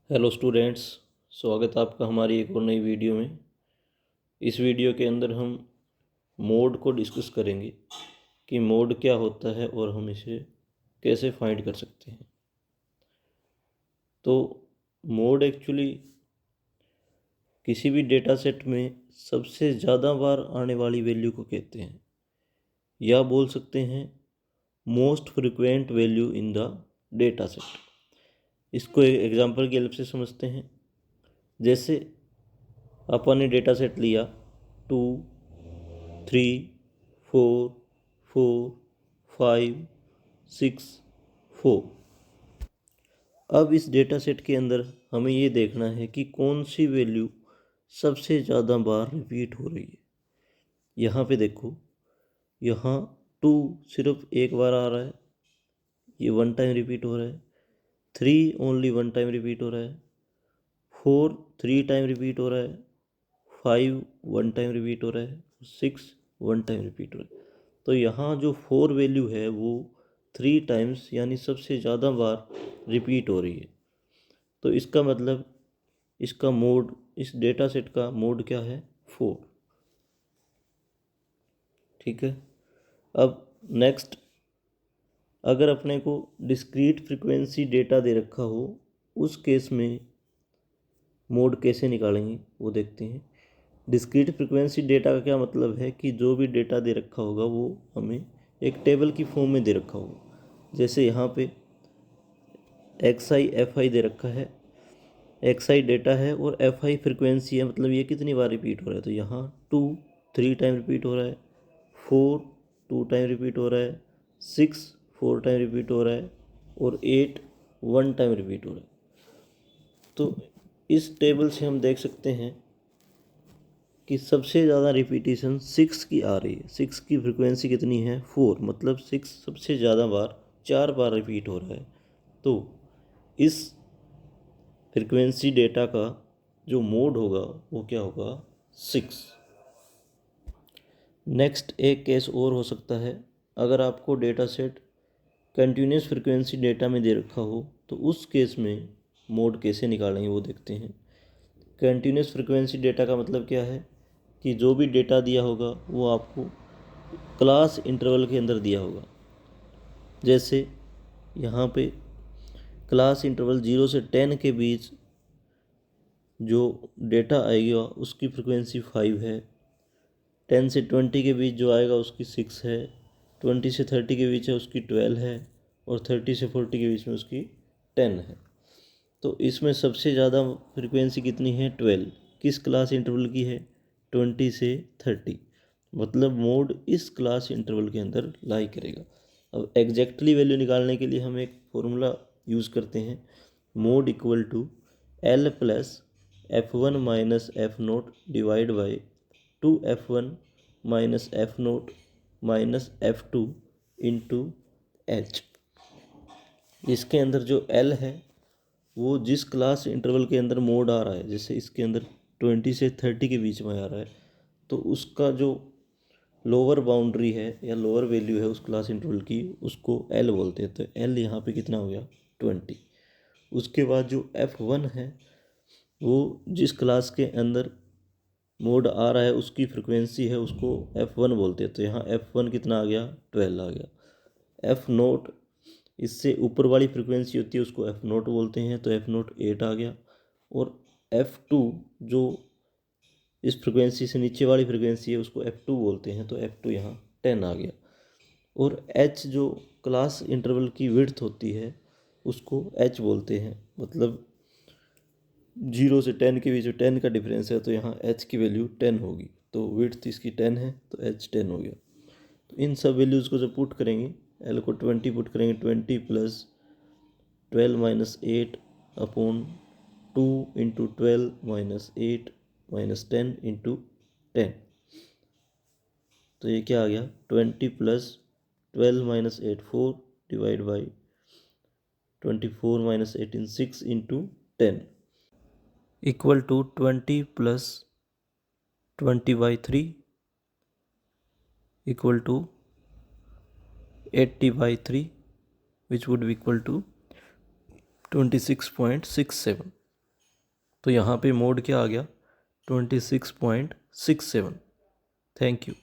Hello students, स्वागत है आपका हमारी एक और नई वीडियो में। इस वीडियो के अंदर हम मोड को डिस्कस करेंगे कि मोड क्या होता है और हम इसे कैसे फाइंड कर सकते हैं। तो मोड एक्चुअली किसी भी डेटा सेट में सबसे ज़्यादा बार आने वाली वैल्यू को कहते हैं, या बोल सकते हैं most frequent value in the data set. इसको एक एग्जांपल की हेल्प से समझते हैं। जैसे अपन ने डेटा सेट लिया 2, 3, 4, 4, 5, 6, 4। अब इस डेटा सेट के अंदर हमें ये देखना है कि कौन सी वैल्यू सबसे ज़्यादा बार रिपीट हो रही है। यहाँ पे देखो, यहाँ 2 सिर्फ एक बार आ रहा है, ये 1 टाइम रिपीट हो रहा है। 3 ओनली 1 टाइम रिपीट हो रहा है। 4 3 टाइम रिपीट हो रहा है। 5 1 टाइम रिपीट हो रहा है। 6 1 टाइम रिपीट हो रहा है। तो यहाँ जो 4 वैल्यू है वो 3 टाइम्स यानी सबसे ज़्यादा बार रिपीट हो रही है। तो इसका मतलब इसका मोड, इस डेटा सेट का मोड क्या है? 4। ठीक है। अब नेक्स्ट, अगर अपने को डिस्क्रीट फ्रीक्वेंसी डेटा दे रखा हो, उस केस में मोड कैसे निकालेंगे वो देखते हैं। डिस्क्रीट फ्रीक्वेंसी डेटा का क्या मतलब है कि जो भी डेटा दे रखा होगा वो हमें एक टेबल की फॉर्म में दे रखा होगा। जैसे यहाँ पे XI FI दे रखा है। XI डेटा है और FI फ्रीक्वेंसी है, मतलब ये कितनी बार रिपीट हो रहा है। तो यहाँ 2 3 टाइम रिपीट हो रहा है, 4 2 टाइम रिपीट हो रहा है, 6 4 टाइम रिपीट हो रहा है और 8 1 टाइम रिपीट हो रहा है। तो इस टेबल से हम देख सकते हैं कि सबसे ज़्यादा रिपीटिशन 6 की आ रही है। 6 की फ्रिक्वेंसी कितनी है? 4, मतलब 6 सबसे ज़्यादा बार 4 बार रिपीट हो रहा है। तो इस फ्रिक्वेंसी डेटा का जो मोड होगा वो क्या होगा? 6। नेक्स्ट एक केस और हो सकता है, अगर आपको data set continuous frequency data में दे रखा हो तो उस केस में मोड कैसे निकालेंगे वो देखते हैं। कंटिन्यूस फ्रिक्वेंसी डेटा का मतलब क्या है कि जो भी डेटा दिया होगा वो आपको क्लास इंटरवल के अंदर दिया होगा। जैसे यहाँ पे क्लास इंटरवल 0 से 10 के बीच जो डेटा आएगा उसकी फ्रिक्वेंसी 5 है। 10 से 20 के बीच जो आएगा उसकी 6 है। 20 से 30 के बीच है उसकी 12 है और 30 से 40 के बीच में उसकी 10 है। तो इसमें सबसे ज़्यादा फ्रिक्वेंसी कितनी है? 12। किस क्लास इंटरवल की है? 20 से 30। मतलब मोड इस क्लास इंटरवल के अंदर लाई करेगा। अब एग्जैक्टली वैल्यू निकालने के लिए हम एक फॉर्मूला यूज़ करते हैं, mode equal to L plus F1 minus F0 divide by 2F1 minus F0 minus F2 into H। इसके अंदर जो L है वो जिस क्लास इंटरवल के अंदर मोड आ रहा है, जैसे इसके अंदर 20 से 30 के बीच में आ रहा है, तो उसका जो लोअर बाउंड्री है या लोअर वैल्यू है उस क्लास इंटरवल की, उसको L बोलते हैं। तो L यहाँ पे कितना हो गया? 20। उसके बाद जो F1 है वो जिस क्लास के अंदर मोड आ रहा है उसकी फ्रिक्वेंसी है, उसको F1 बोलते हैं। तो यहाँ F1 कितना आ गया? 12 आ गया। F0 इससे ऊपर वाली फ्रिक्वेंसी होती है उसको F0 बोलते हैं, तो F0 8 आ गया। और F2 जो इस फ्रिक्वेंसी से नीचे वाली फ्रिक्वेंसी है उसको F2 बोलते हैं, तो F2 यहाँ 10 आ गया। और H जो क्लास इंटरवल की विड्थ होती है उसको H बोलते हैं, मतलब 0 से 10 के बीच में 10 का डिफरेंस है, तो यहाँ H की वैल्यू 10 होगी। तो विड्थ इसकी 10 है तो H 10 हो गया। तो इन सब वैल्यूज़ को जब पुट करेंगे, L को 20 पुट करेंगे, 20 plus 12 minus 8 upon 2 into 12 minus 8 minus 10 into 10। तो ये क्या आ गया? 20 plus 12 minus 8 4 divide by 24 minus 18 6 into 10 equal to 20 plus 20 by 3 equal to 80 by 3 which would be equal to 26.67। तो यहाँ पे मोड क्या आ गया 26.67। Thank you.